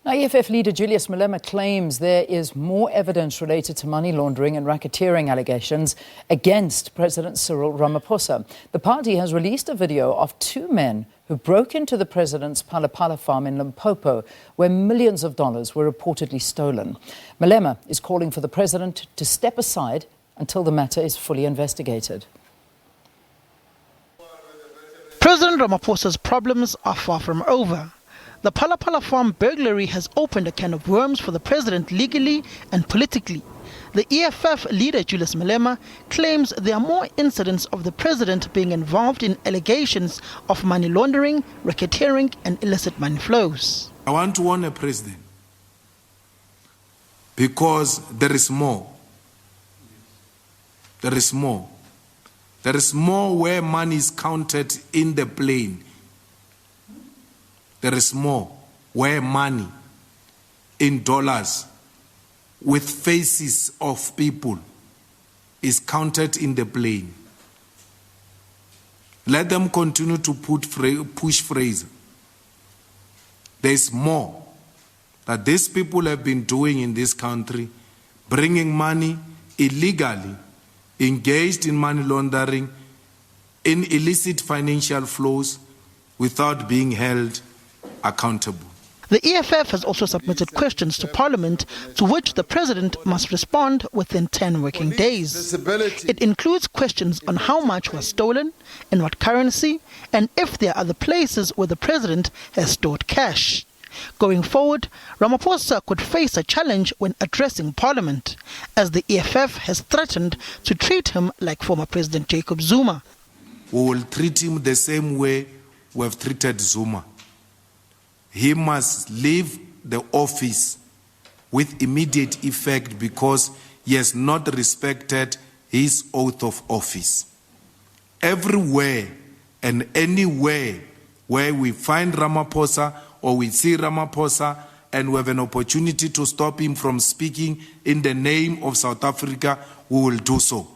Now, EFF leader Julius Malema claims there is more evidence related to money laundering and racketeering allegations against President Cyril Ramaphosa. The party has released a video of two men who broke into the president's Phala farm in Limpopo, where millions of dollars were reportedly stolen. Malema is calling for the president to step aside until the matter is fully investigated. President Ramaphosa's problems are far from over. The Phala farm burglary has opened a can of worms for the president legally and politically. The EFF leader Julius Malema claims there are more incidents of the president being involved in allegations of money laundering, racketeering and illicit money flows. I want to warn the president because there is more. There is more. There is more where money is counted in the plane. There is more where money in dollars with faces of people is counted in the plane. Let them continue to push Fraser. There is more that these people have been doing in this country, bringing money illegally, engaged in money laundering, in illicit financial flows without being held accountable. The EFF has also submitted questions to Parliament to which the President must respond within 10 working days. It includes questions on how much was stolen, in what currency, and if there are other places where the President has stored cash. Going forward, Ramaphosa could face a challenge when addressing Parliament, as the EFF has threatened to treat him like former President Jacob Zuma. We will treat him the same way we have treated Zuma. He must leave the office with immediate effect because he has not respected his oath of office. Everywhere and anywhere where we find Ramaphosa or we see Ramaphosa and we have an opportunity to stop him from speaking in the name of South Africa, we will do so.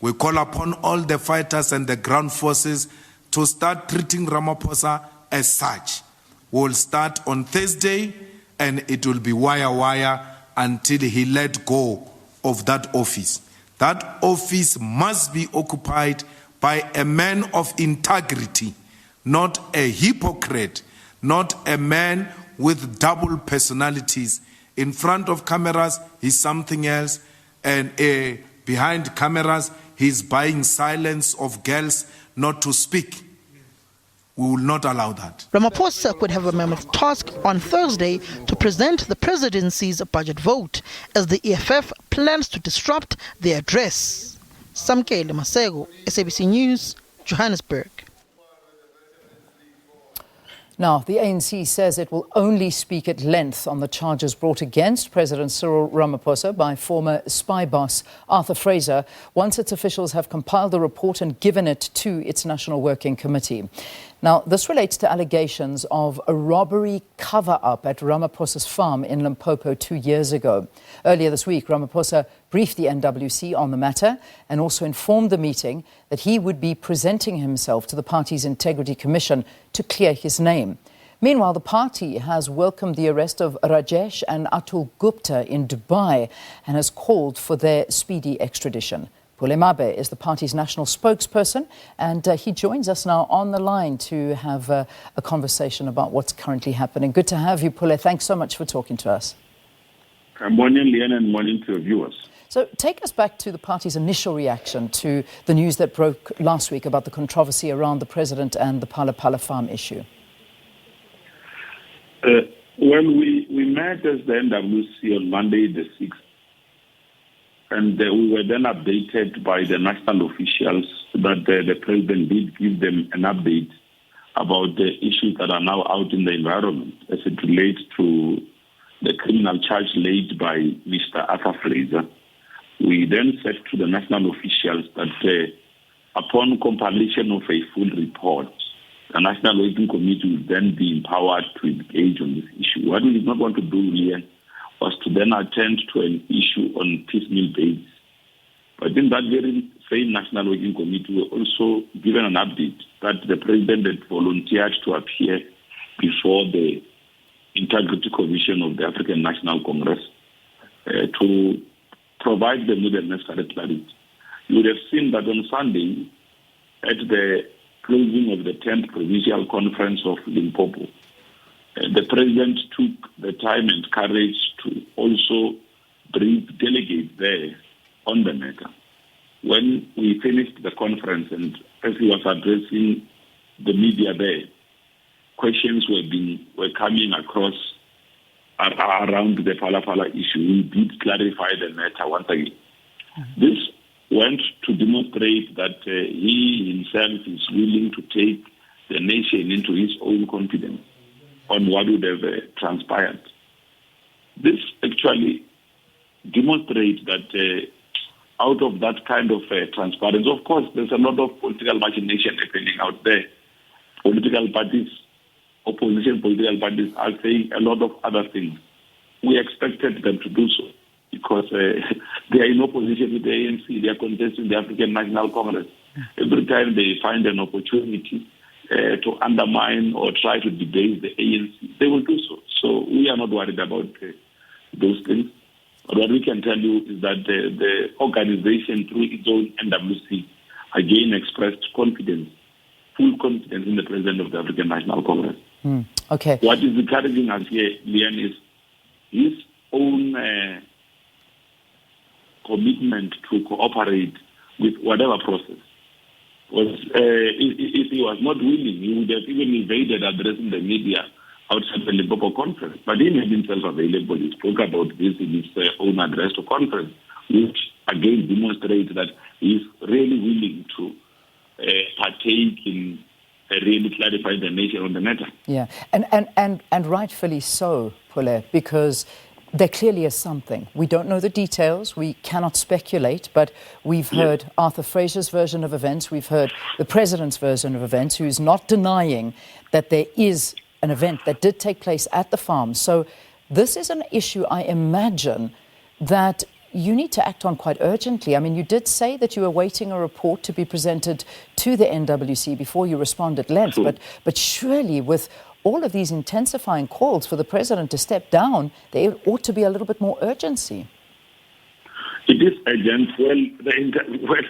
We call upon all the fighters and the ground forces to start treating Ramaphosa as such. We will start on Thursday and it will be wire until he let go of that office. That office must be occupied by a man of integrity, not a hypocrite, not a man with double personalities. In front of cameras, he's something else, and behind cameras, he's buying silence of girls not to speak. We will not allow that. Ramaphosa could have a mammoth task on Thursday to present the presidency's budget vote, as the EFF plans to disrupt the address. Samkele Masego, SABC News, Johannesburg. Now, the ANC says it will only speak at length on the charges brought against President Cyril Ramaphosa by former spy boss Arthur Fraser once its officials have compiled the report and given it to its National Working Committee. Now, this relates to allegations of a robbery cover-up at Ramaphosa's farm in Limpopo 2 years ago. Earlier this week, Ramaphosa briefed the NWC on the matter and also informed the meeting that he would be presenting himself to the party's Integrity Commission to clear his name. Meanwhile, the party has welcomed the arrest of Rajesh and Atul Gupta in Dubai and has called for their speedy extradition. Pule Mabe is the party's national spokesperson, and he joins us now on the line to have a conversation about what's currently happening. Good to have you, Pule. Thanks so much for talking to us. Morning, Leon, and morning to your viewers. So take us back to the party's initial reaction to the news that broke last week about the controversy around the president and the Phala farm issue. We met as the NWC on Monday the 6th. And we were then updated by the national officials that the president did give them an update about the issues that are now out in the environment as it relates to the criminal charge laid by Mr. Arthur Fraser. We then said to the national officials that upon compilation of a full report, the National Working Committee will then be empowered to engage on this issue. What we did not want to do here was to then attend to an issue on piecemeal basis. But in that very same National Working Committee, we were also given an update that the president had volunteered to appear before the Integrity Commission of the African National Congress to provide them with the necessary clarity. You would have seen that on Sunday, at the closing of the 10th Provincial Conference of Limpopo, the President took the time and courage to also brief delegates there on the matter. When we finished the conference and as he was addressing the media there, questions were coming across around the Phala issue. We did clarify the matter once again. Mm-hmm. This went to demonstrate that he himself is willing to take the nation into his own confidence on what would have transpired. This actually demonstrates that out of that kind of transparency, of course, there's a lot of political machination happening out there. Political parties, opposition political parties are saying a lot of other things. We expected them to do so because they are in opposition with the ANC. They are contesting the African National Congress. Every time they find an opportunity to undermine or try to debase the ANC, they will do so. So we are not worried about those things. But what we can tell you is that the organization, through its own NWC, again expressed confidence, full confidence in the President of the African National Congress. Okay. What is encouraging us here, Leanne, is his own commitment to cooperate with whatever process. If he was not willing, he would have even evaded addressing the media outside the Limpopo conference. But he made himself available. He spoke about this in his own address to conference, which again demonstrates that he is really willing to partake in really clarifying the nation on the matter. Yeah, and rightfully so, Pule, because there clearly is something. We don't know the details, we cannot speculate, but we've heard Arthur Fraser's version of events, we've heard the President's version of events, who is not denying that there is an event that did take place at the farm. So this is an issue, I imagine, that you need to act on quite urgently. I mean, you did say that you were waiting a report to be presented to the NWC before you respond at length, but surely with all of these intensifying calls for the President to step down, there ought to be a little bit more urgency. It is urgent. Well,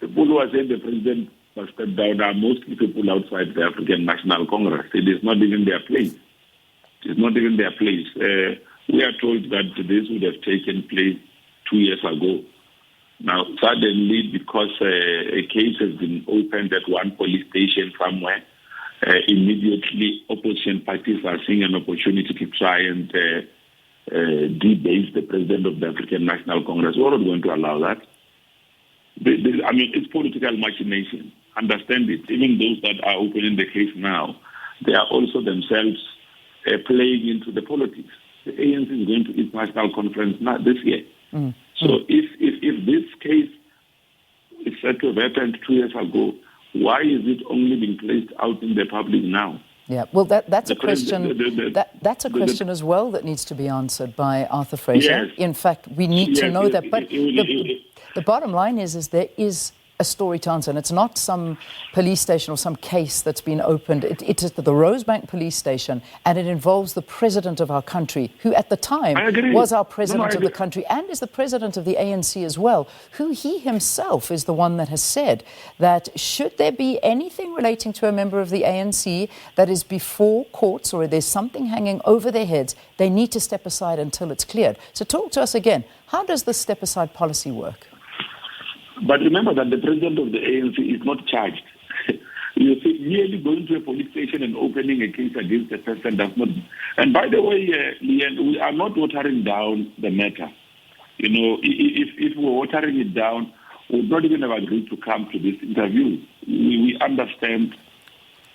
the people who are saying the President must step down are mostly people outside the African National Congress. It is not even their place. It is not even their place. We are told that this would have taken place 2 years ago. Now, suddenly, because a case has been opened at one police station somewhere, immediately opposition parties are seeing an opportunity to try and debase the President of the African National Congress. We're not going to allow that. I mean, it's political machination. Understand it. Even those that are opening the case now, they are also themselves playing into the politics. The ANC is going to its national conference this year. So if this case is said to have happened 2 years ago, why is it only being placed out in the public now? Yeah, well, that's a question. That's a question as well that needs to be answered by Arthur Fraser. Yes. In fact, we need to know that. But the bottom line is there is a story to answer, and it's not some police station or some case that's been opened. It is the Rosebank police station, and it involves the President of our country, who at the time was our President of the country and is the President of the ANC as well, who he himself is the one that has said that should there be anything relating to a member of the ANC that is before courts or there's something hanging over their heads, they need to step aside until it's cleared. So talk to us again. How does this step-aside policy work? But remember that the President of the ANC is not charged. You see, merely going to a police station and opening a case against a person does not... And by the way, Leanne, we are not watering down the matter. You know, if we were watering it down, we would not even have agreed to come to this interview. We understand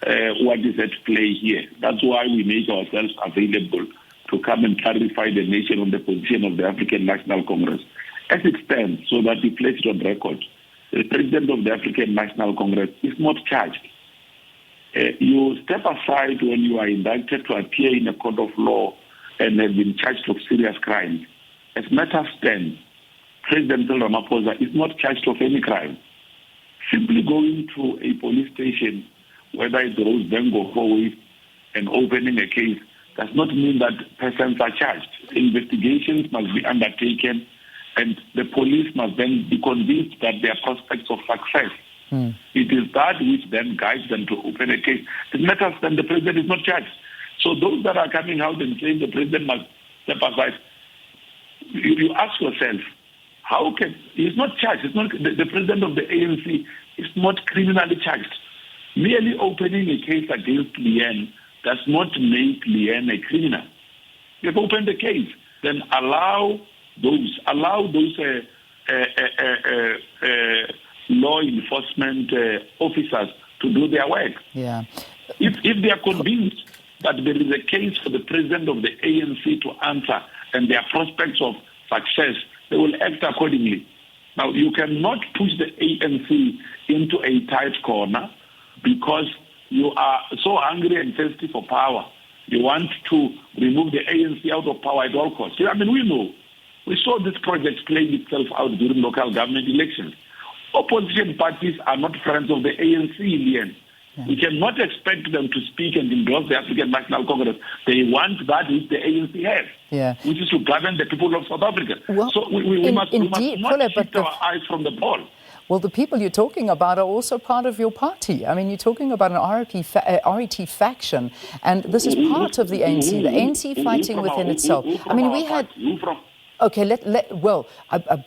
what is at play here. That's why we make ourselves available to come and clarify the nation on the position of the African National Congress. As it stands, so that we place it on record, the President of the African National Congress is not charged. You step aside when you are indicted to appear in a court of law and have been charged of serious crimes. As matters stand, President Cyril Ramaphosa is not charged of any crime. Simply going to a police station, whether it's Rosebank or Fourways, and opening a case does not mean that persons are charged. Investigations must be undertaken, and the police must then be convinced that there are prospects of success. It is that which then guides them to open a case. It matters that the president is not charged. So those that are coming out and saying the president must step aside, you ask yourself, how can he's not charged? It's not the president of the ANC is not criminally charged. Merely opening a case against Leanne does not make Leanne a criminal. You've opened the case, then allow those law enforcement officers to do their work. Yeah. If they are convinced that there is a case for the president of the ANC to answer and there are prospects of success, they will act accordingly. Now, you cannot push the ANC into a tight corner because you are so hungry and thirsty for power. You want to remove the ANC out of power at all costs. I mean, we know. We saw this project playing itself out during local government elections. Opposition parties are not friends of the ANC, Leanne. Yeah. We cannot expect them to speak and endorse the African National Congress. They want that which the ANC has, which is to govern the people of South Africa. Well, so we must not shift our eyes from the ball. Well, the people you're talking about are also part of your party. I mean, you're talking about an RET faction, and this is part of the ANC. The ANC fighting within itself. I mean, we had... Okay,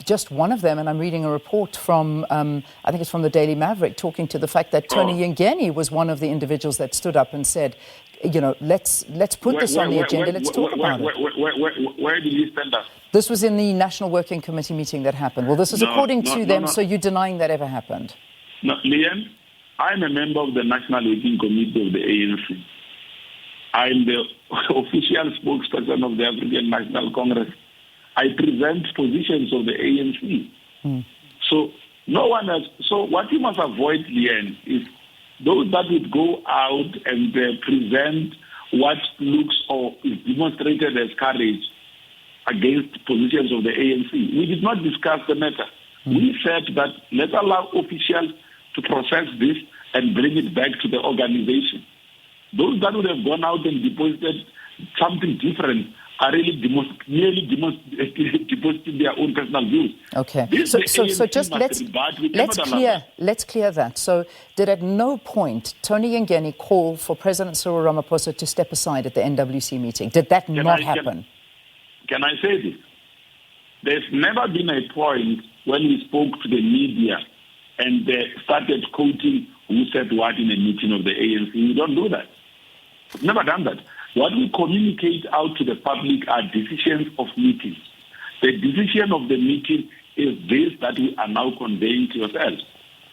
just one of them, and I'm reading a report from, I think it's from the Daily Maverick, talking to the fact that Tony Yengeni was one of the individuals that stood up and said, you know, let's put this on the agenda, let's talk about it. Where did he stand up? This was in the National Working Committee meeting that happened. Well, this is according to them, so you're denying that ever happened. No, Leanne, I'm a member of the National Working Committee of the ANC. I'm the official spokesperson of the African National Congress. I present positions of the ANC. So no one has. So what you must avoid, Leanne, is those that would go out and present what looks or is demonstrated as courage against positions of the ANC. We did not discuss the matter. We said that let's allow officials to process this and bring it back to the organization. Those that would have gone out and deposited something different are really depositing their own personal views. Okay. So just let's clear that. So did at no point Tony Yengeni call for President Cyril Ramaphosa to step aside at the NWC meeting? Did that not happen? Can I say this? There's never been a point when we spoke to the media and started quoting who said what in a meeting of the ANC. We don't do that. We've never done that. What we communicate out to the public are decisions of meetings. The decision of the meeting is this that we are now conveying to yourselves,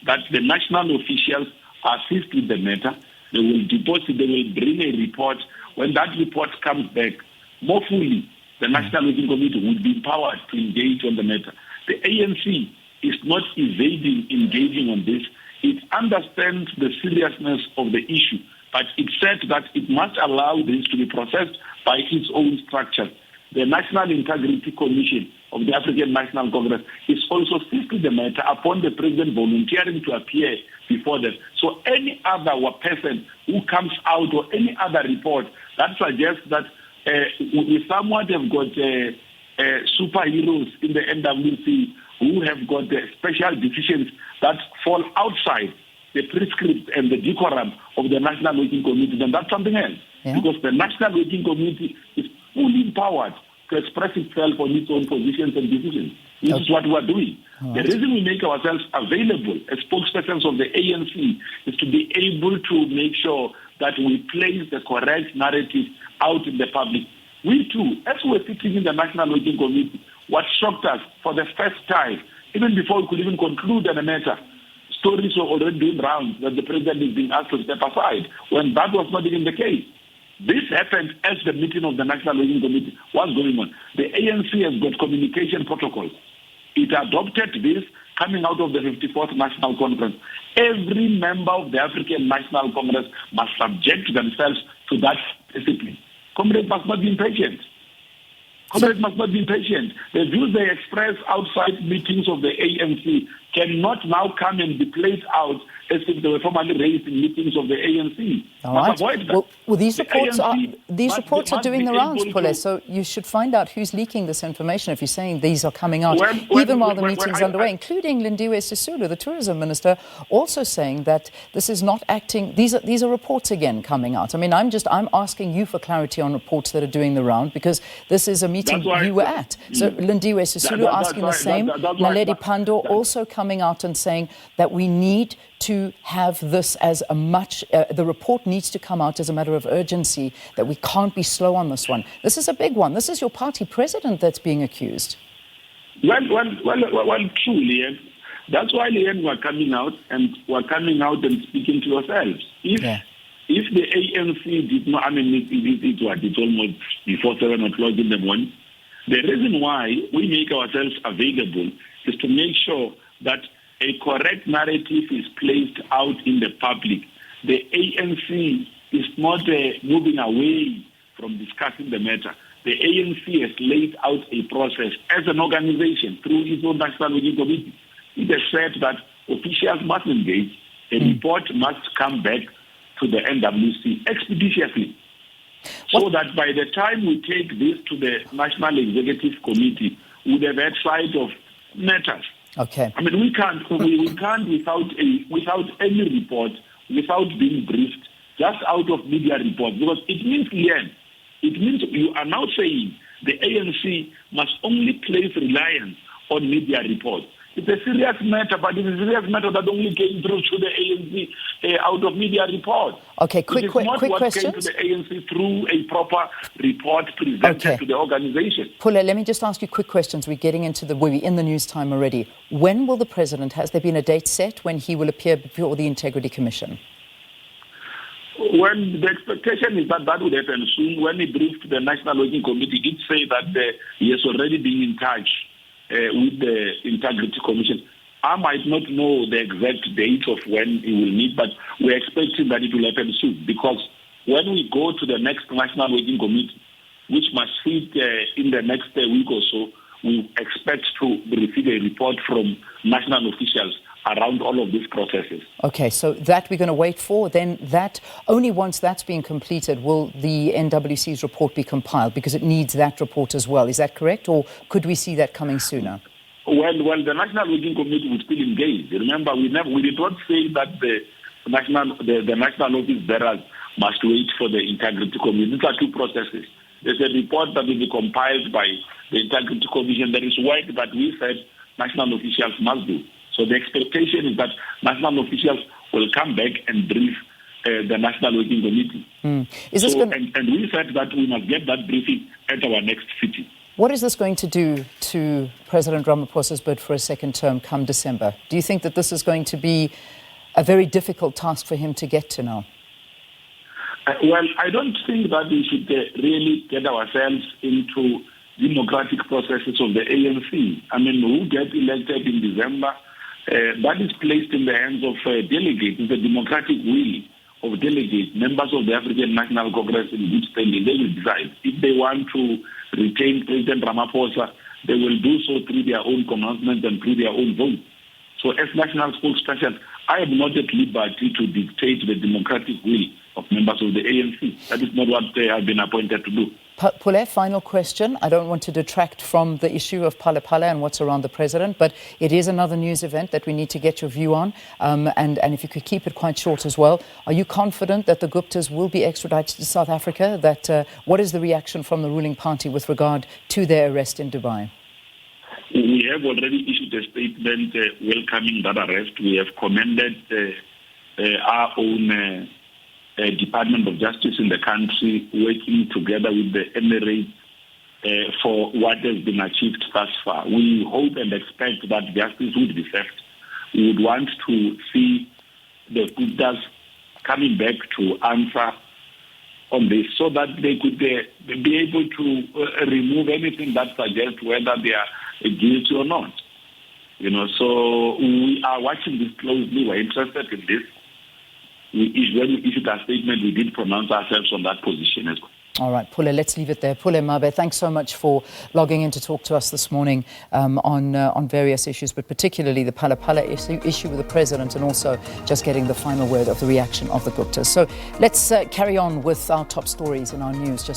that the national officials assist with the matter. They will deposit, they will bring a report. When that report comes back, more fully, the National Working Committee would be empowered to engage on the matter. The ANC is not evading engaging on this. It understands the seriousness of the issue, but it said that it must allow this to be processed by its own structure. The National Integrity Commission of the African National Congress is also seeking the matter upon the president volunteering to appear before them. So any other person who comes out or any other report that suggests that we somewhat have got superheroes in the NWC who have got special decisions that fall outside the prescript and the decorum of the National Working Committee, then that's something else. Yeah. Because the National Working Committee is fully empowered to express itself on its own positions and decisions. This is what we are doing. Right. The reason we make ourselves available as spokespersons of the ANC is to be able to make sure that we place the correct narrative out in the public. We too, as we were sitting in the National Working Committee, what shocked us for the first time, even before we could even conclude on the matter, stories were already doing rounds that the president is being asked to step aside, when that was not even the case. This happened as the meeting of the National Working Committee was going on. The ANC has got communication protocols. It adopted this coming out of the 54th National Conference. Every member of the African National Congress must subject themselves to that discipline. Comrades must not be impatient. Comrades must not be impatient. The views they express outside meetings of the ANC cannot now come and be played out as if they were formally raised in meetings of the ANC. All right. Avoid that. Well, these The reports ANC are doing the rounds, Pule, so you should find out who's leaking this information if you're saying these are coming out, even while the meeting's underway, including Lindiwe Sisulu, the tourism minister, also saying that this is not acting. These are reports again coming out. I mean, I'm asking you for clarity on reports that are doing the round, because this is a meeting you were at. So Lindiwe Sisulu asking the same. Naledi Pandor also coming out and saying that we need to have this as the report needs to come out as a matter of urgency, that we can't be slow on this one. This is a big one. This is your party president that's being accused. Well, truly, yes. That's why, Leanne, we're coming out and speaking to yourselves. If the ANC did not, it's almost before 7 o'clock in the morning. The reason why we make ourselves available is to make sure that a correct narrative is placed out in the public. The ANC is not moving away from discussing the matter. The ANC has laid out a process as an organization through its own National Working Committee. It has said that officials must engage. A report must come back to the NWC expeditiously. So that by the time we take this to the National Executive Committee, we would have had sight of matters. Okay. I mean, we can't without any report, without being briefed, just out of media reports, because it means you are now saying the ANC must only place reliance on media reports. It's a serious matter, but it's a serious matter that only came through to the ANC out of media reports. Okay, quick questions. Came to the ANC through a proper report presented to the organization. Pule, let me just ask you quick questions. We're in the news time already. When will the president, has there been a date set when he will appear before the Integrity Commission? When the expectation is that would happen soon. When he briefed the National Working Committee, it said that he has already been in touch with the Integrity Commission. I might not know the exact date of when he will meet, but we're expecting that it will happen soon, because when we go to the next National Working Committee, which must sit in the next week or so, we expect to receive a report from national officials around all of these processes. Okay, so that we're going to wait for. Then that, only once that's been completed will the NWC's report be compiled, because it needs that report as well. Is that correct? Or could we see that coming sooner? Well, the National Working Committee would still engage. Remember, we did not say that the national office bearers must wait for the Integrity Commission. These are two processes. There's a report that will be compiled by the Integrity Commission. There is work that we said national officials must do. So the expectation is that national officials will come back and brief the National Working Committee. And we said that we must get that briefing at our next sitting. What is this going to do to President Ramaphosa's bid for a second term come December? Do you think that this is going to be a very difficult task for him to get to now? Well, I don't think that we should really get ourselves into democratic processes of the ANC. I mean, who get elected in December, that is placed in the hands of delegates. It's the democratic will of delegates, members of the African National Congress in good standing. They will decide. If they want to retain President Ramaphosa, they will do so through their own pronouncements and through their own vote. So as national spokesperson, I am not at liberty to dictate the democratic will of members of the ANC. That is not what they have been appointed to do. Pule, final question. I don't want to detract from the issue of Phala and what's around the president, but it is another news event that we need to get your view on. And if you could keep it quite short as well. Are you confident that the Guptas will be extradited to South Africa? What is the reaction from the ruling party with regard to their arrest in Dubai? We have already issued a statement welcoming that arrest. We have commended our own Department of Justice in the country, working together with the Emirates for what has been achieved thus far. We hope and expect that justice would be served. We would want to see the Guptas coming back to answer on this, so that they could be able to remove anything that suggests whether they are guilty or not. So we are watching this closely. We're interested in this. When we issued our statement, we did pronounce ourselves on that position as well. All right, Pule, let's leave it there. Pule Mabe, thanks so much for logging in to talk to us this morning on various issues, but particularly the Phala issue with the president, and also just getting the final word of the reaction of the Guptas. So let's carry on with our top stories in our news. Just